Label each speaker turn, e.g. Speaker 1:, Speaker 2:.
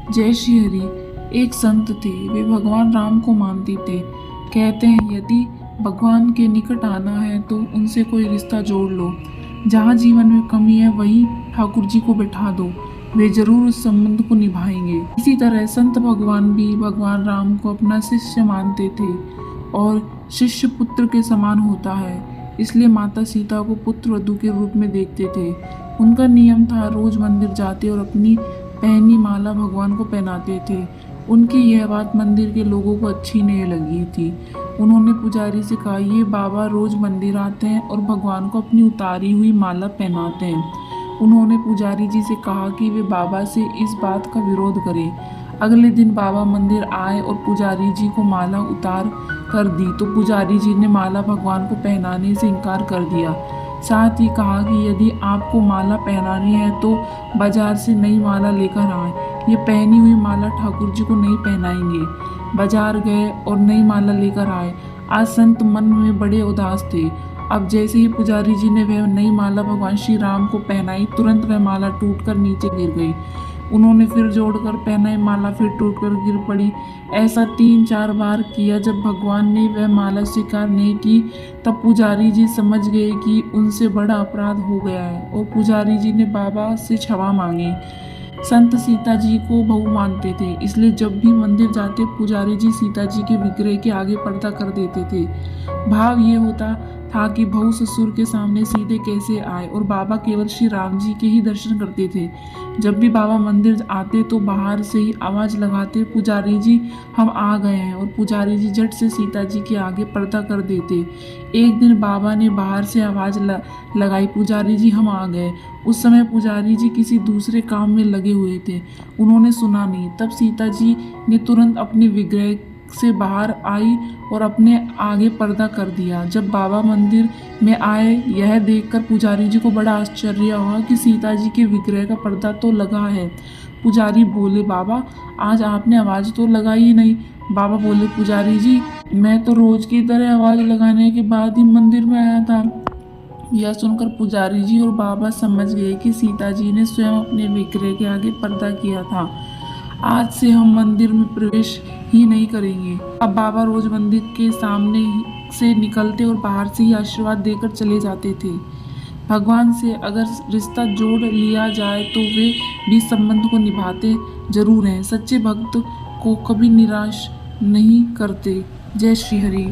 Speaker 1: जय श्री हरि। एक संत थे, वे भगवान राम को मानते थे। कहते हैं यदि भगवान के निकट आना है तो उनसे कोई रिश्ता जोड़ लो। जहाँ जीवन में कमी है वहीं ठाकुर जी को बैठा दो, वे जरूर उस संबंध को निभाएंगे। इसी तरह संत भगवान भी भगवान राम को अपना शिष्य मानते थे और शिष्य पुत्र के समान होता है, इसलिए माता सीता को पुत्र वधू के रूप में देखते थे। उनका नियम था रोज मंदिर जाते और अपनी पहनी माला भगवान को पहनाते थे। उनकी यह बात मंदिर के लोगों को अच्छी नहीं लगी थी। उन्होंने पुजारी से कहा, ये बाबा रोज मंदिर आते हैं और भगवान को अपनी उतारी हुई माला पहनाते हैं। उन्होंने पुजारी जी से कहा कि वे बाबा से इस बात का विरोध करें। अगले दिन बाबा मंदिर आए और पुजारी जी को माला उतार कर दी तो पुजारी जी ने माला भगवान को पहनाने से इनकार कर दिया। साथ ही कहा कि यदि आपको माला पहनानी है तो बाजार से नई माला लेकर आए, ये पहनी हुई माला ठाकुर जी को नहीं पहनाएंगे। बाजार गए और नई माला लेकर आए। आज संत मन में बड़े उदास थे। अब जैसे ही पुजारी जी ने वह नई माला भगवान श्री राम को पहनाई, तुरंत वह माला टूटकर नीचे गिर गई। उन्होंने फिर जोड़कर पहनाई, माला फिर टूटकर गिर पड़ी। ऐसा 3-4 बार किया। जब भगवान ने वह माला स्वीकार नहीं की तब पुजारी जी समझ गए कि उनसे बड़ा अपराध हो गया है और पुजारी जी ने बाबा से क्षमा मांगी। संत सीता जी को बहू मानते थे, इसलिए जब भी मंदिर जाते पुजारी जी सीता जी के विग्रह के आगे पर्दा कर देते थे। भाव ये होता था कि बहू ससुर के सामने सीधे कैसे आए और बाबा केवल श्री राम जी के ही दर्शन करते थे। जब भी बाबा मंदिर आते तो बाहर से ही आवाज़ लगाते, पुजारी जी हम आ गए हैं, और पुजारी जी झट से सीता जी के आगे पर्दा कर देते। एक दिन बाबा ने बाहर से आवाज़ लगाई, पुजारी जी हम आ गए। उस समय पुजारी जी किसी दूसरे काम में लगे हुए थे, उन्होंने सुना नहीं। तब सीता जी ने तुरंत अपने विग्रह से बाहर आई और अपने आगे पर्दा कर दिया। जब बाबा मंदिर में आए, यह देखकर पुजारी जी को बड़ा आश्चर्य हुआ कि सीता जी के विग्रह का पर्दा तो लगा है। पुजारी बोले, बाबा आज आपने आवाज़ तो लगाई ही नहीं। बाबा बोले, पुजारी जी मैं तो रोज की तरह आवाज़ लगाने के बाद ही मंदिर में आया था। यह सुनकर पुजारी जी और बाबा समझ गए कि सीता जी ने स्वयं अपने विग्रह के आगे पर्दा किया था। आज से हम मंदिर में प्रवेश ही नहीं करेंगे। अब बाबा रोज मंदिर के सामने से निकलते और बाहर से ही आशीर्वाद देकर चले जाते थे। भगवान से अगर रिश्ता जोड़ लिया जाए तो वे भी संबंध को निभाते जरूर हैं। सच्चे भक्त को कभी निराश नहीं करते। जय श्री हरि।